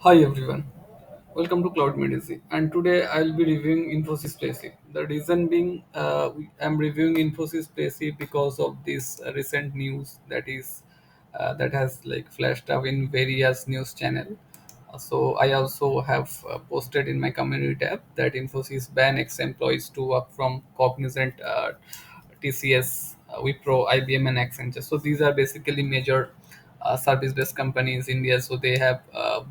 Hi everyone, welcome to Cloud Medicine. And today I'll be reviewing Infosys Play. The reason being, I'm reviewing Infosys Play because of this recent news that has like flashed up in various news channel. So I also have posted in my community tab that Infosys ban ex-employees to work from Cognizant, TCS, Wipro, IBM, and Accenture. So these are basically major service-based companies in India. So they have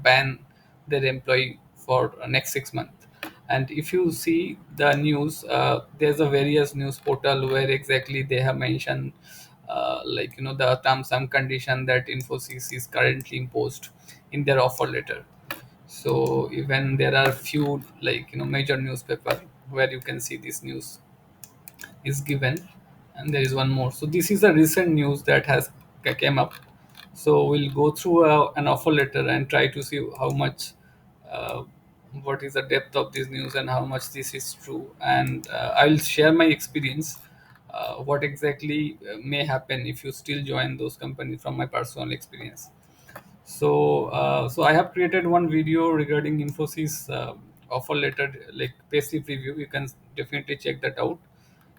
banned their employee for next 6 months. And if you see the news, there's a various news portal where exactly they have mentioned, the terms and condition that Infosys is currently imposed in their offer letter. So even there are few major newspaper where you can see this news is given, and there is one more. So this is a recent news that has came up. So we'll go through an offer letter and try to see how much uh, what is the depth of this news and how much this is true, and I'll share my experience, what exactly may happen if you still join those companies from my personal experience. So I have created one video regarding Infosys offer letter, like passive review. You can definitely check that out.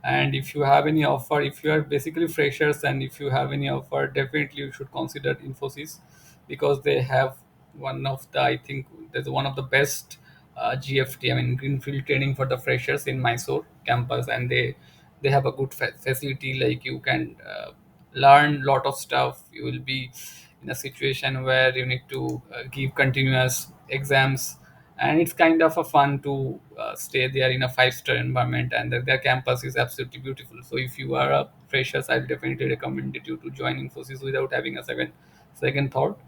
And if you have any offer, if you are basically freshers, and if you have any offer, definitely you should consider Infosys, because they have one of the, I think there's one of the best GFT, I mean greenfield training for the freshers in Mysore campus, and they have a good facility. Like you can learn lot of stuff. You will be in a situation where you need to give continuous exams, and it's kind of a fun to stay there in a five-star environment, and their campus is absolutely beautiful. So if you are a freshers, I definitely recommend you to join Infosys without having a second thought.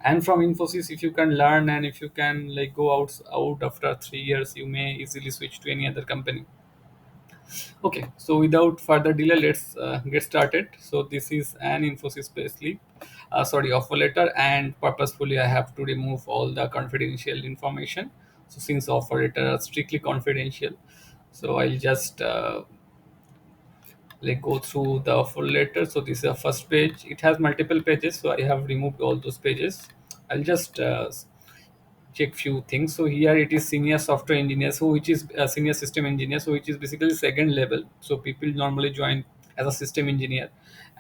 And from Infosys, if you can learn and if you can like go out after 3 years, you may easily switch to any other company. Okay, so without further delay, let's get started. So this is an Infosys payslip, offer letter, and purposefully I have to remove all the confidential information. So since offer letter are strictly confidential, so I'll just go through the offer letter. So this is the first page. It has multiple pages, so I have removed all those pages. I'll just check few things. So here it is senior software engineer, so which is a senior system engineer, so which is basically second level. So people normally join as a system engineer,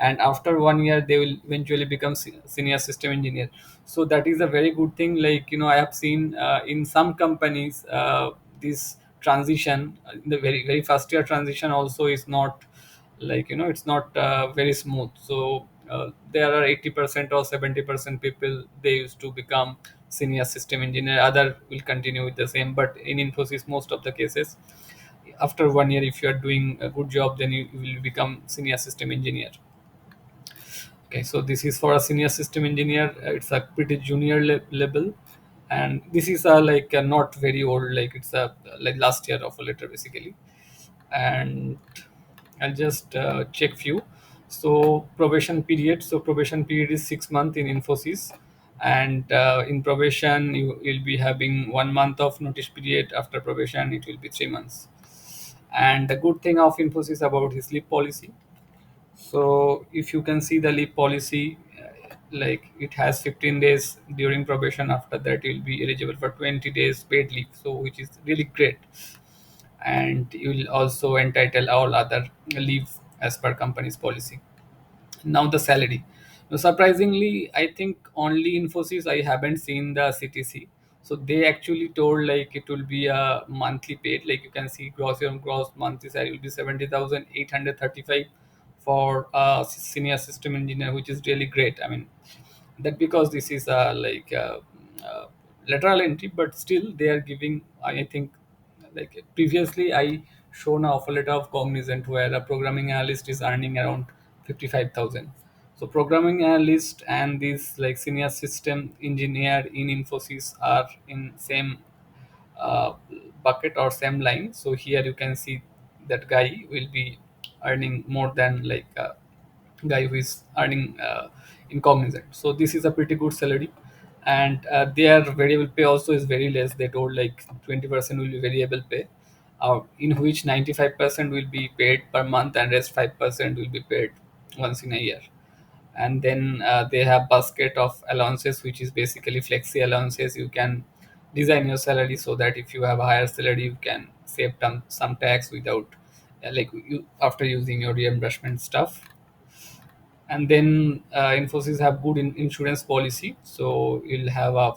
and after 1 year they will eventually become senior system engineer. So that is a very good thing. I have seen in some companies this transition, the very first year transition also is not it's not very smooth. So there are 80% or 70% people they used to become senior system engineer, other will continue with the same. But in Infosys, most of the cases, after 1 year, if you are doing a good job, then you will become senior system engineer. Okay, so this is for a senior system engineer. It's a pretty junior level, and this is not very old, like it's a like last year of a letter basically. And I'll just check few. So probation period. So probation period is 6 months in Infosys, and in probation you'll be having 1 month of notice period. After probation, it will be 3 months. And the good thing of Infosys about his leave policy. So if you can see the leave policy, it has 15 days during probation. After that, you'll be eligible for 20 days paid leave. So which is really great, and you will also entitle all other leave as per company's policy. Now the salary. Now, surprisingly, I think only Infosys I haven't seen the CTC. So they actually told like it will be a monthly paid. Like you can see gross monthly salary will be 70,835 for a senior system engineer, which is really great. I mean, that because this is uh, lateral entry, but still they are giving, I think, like previously I shown a offer letter of Cognizant where a programming analyst is earning around 55,000. So programming analyst and this like senior system engineer in Infosys are in same uh, bucket or same line. So here you can see that guy will be earning more than a guy who is earning in Cognizant. So this is a pretty good salary, and their variable pay also is very less. They told like 20% will be variable pay, in which 95% will be paid per month, and rest 5% will be paid once in a year. And then they have basket of allowances, which is basically flexi allowances. You can design your salary so that if you have a higher salary, you can save some tax without like you after using your reimbursement stuff. And then Infosys have good insurance policy, so you'll have a,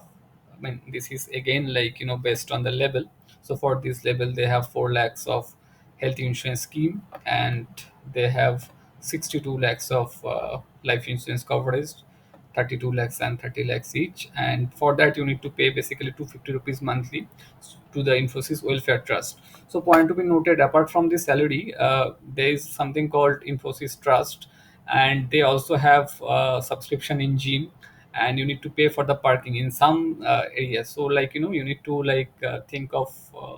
I mean, this is again like based on the level. So for this level they have 4 lakhs of health insurance scheme, and they have 62 lakhs of life insurance coverage, 32 lakhs and 30 lakhs each. And for that you need to pay basically 250 rupees monthly to the Infosys welfare trust. So point to be noted, apart from the salary, there is something called Infosys trust, and they also have subscription in gym, and you need to pay for the parking in some areas. So like you need to like think of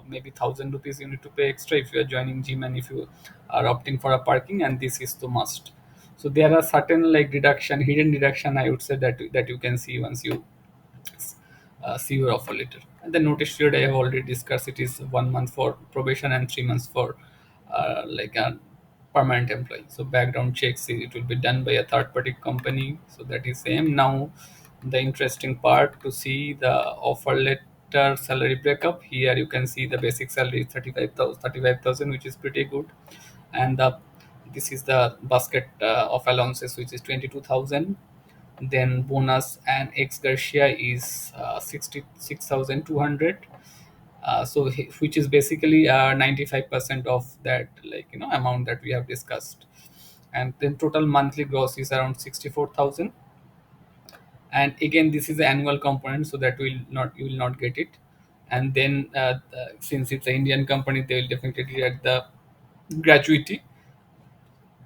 maybe 1,000 rupees you need to pay extra if you are joining gym, and if you are opting for a parking, and this is the must. So there are certain like deduction, hidden deduction, I would say, that you can see once you see your offer letter. And the notice period I have already discussed. It is 1 month for probation and 3 months for like a permanent employee. So background checks, it will be done by a third party company. So that is same. Now the interesting part to see the offer letter salary breakup. Here you can see the basic salary is 35,000, which is pretty good. And this is the basket of allowances, which is 22,000. Then bonus and ex gratia is 66,200. Which is basically 95% of that like amount that we have discussed. And then total monthly gross is around 64,000. And again this is the annual component, so that will not you will not get it. And then since it's an Indian company, they will definitely get the gratuity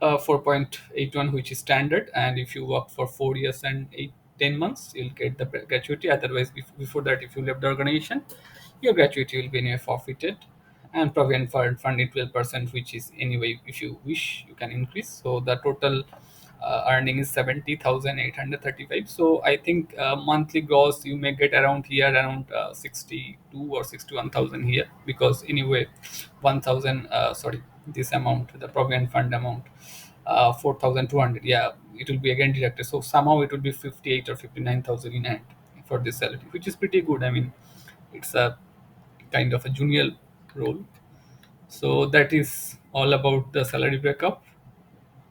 4.81, which is standard. And if you work for 4 years and 10 months, you'll get the gratuity. Otherwise, before that, if you left the organization, your gratuity will be anyway forfeited. And provident fund in 12%, which is anyway, if you wish, you can increase. So the total earning is 70,835. So I think monthly gross you may get around here around 62 or 61,000 here, because anyway 1,000 sorry, this amount, the provident fund amount 4,200, yeah, it will be again deducted. So somehow it will be 58 or 59,000 in hand for this salary, which is pretty good. I mean, it's a kind of a junior role. So that is all about the salary breakup.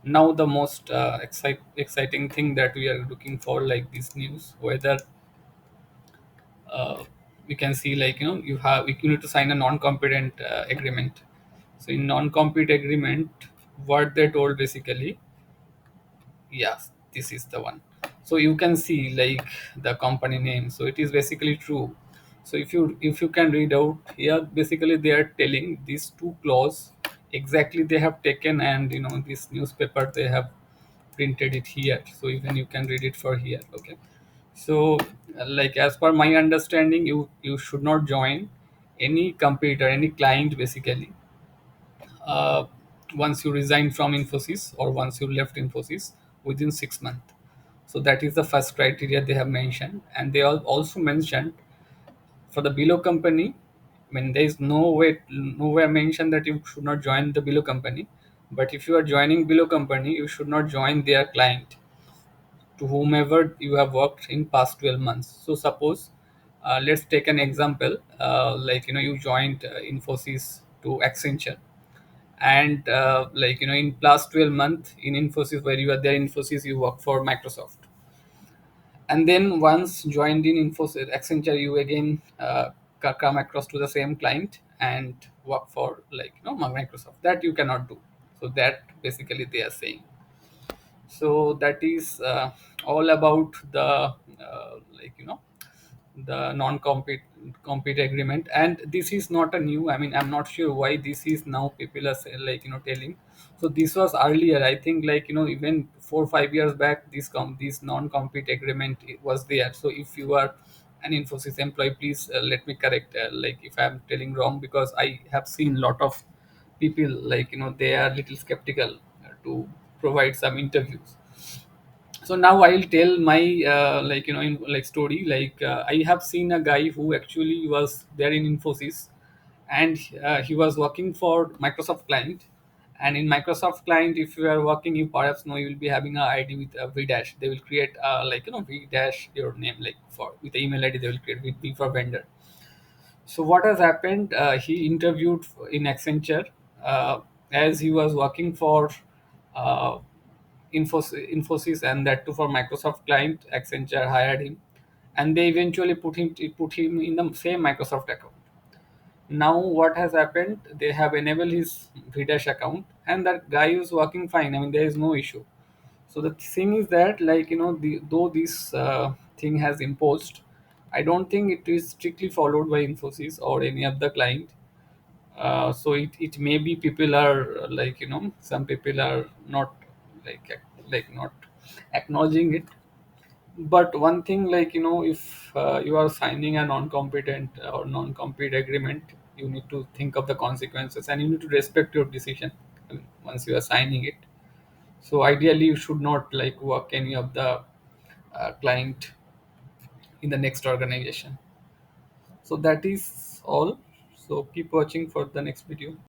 Now the most exciting thing that we are looking for, like this news, whether we can see like you need to sign a non-competent agreement. So in non-compete agreement, what they told basically, yes, this is the one. So you can see like the company name, so it is basically true. So if you can read out here, basically they are telling these two clause exactly they have taken, and this newspaper they have printed it here, so even you can read it for here. Okay. So like as per my understanding, you should not join any competitor, any client basically, uh, once you resign from Infosys or once you left Infosys within 6 months. So that is the first criteria they have mentioned, and they also mentioned for the below company. I mean, there is nowhere mentioned that you should not join the below company, but if you are joining below company, you should not join their client to whomever you have worked in past 12 months. So suppose let's take an example, like you joined Infosys to Accenture, and like in past 12 months in Infosys, where you are there in Infosys, you work for Microsoft. And then once joined in Infosys Accenture, you again come across to the same client and work for like Microsoft. That you cannot do. So that basically they are saying. So that is all about the like the non-compete agreement. And this is not a new, I mean, I'm not sure why this is now people are like telling. So this was earlier, I think, like even 4 or 5 years back, this non-compete agreement was there. So if you are an Infosys employee, please let me correct like if I'm telling wrong, because I have seen a lot of people like they are little skeptical to provide some interviews. So now I'll tell my like in like story. Like I have seen a guy who actually was there in Infosys, and he was working for Microsoft client. And in Microsoft client, if you are working, you perhaps know you will be having a ID with a V dash. They will create like V dash your name, like for with the email ID they will create with V for vendor. So what has happened? He interviewed in Accenture as he was working for uh, Infosys, and that too for Microsoft client. Accenture hired him, and they eventually put him in the same Microsoft account. Now what has happened? They have enabled his Vdash account, and that guy is working fine. I mean, there is no issue. So the thing is that, like though this thing has imposed, I don't think it is strictly followed by Infosys or any other client. So it may be people are some people are not not acknowledging it. But one thing, if you are signing a non-competent or non-compete agreement, you need to think of the consequences and you need to respect your decision. I mean, once you are signing it, so ideally you should not work any of the client in the next organization. So that is all. So keep watching for the next video.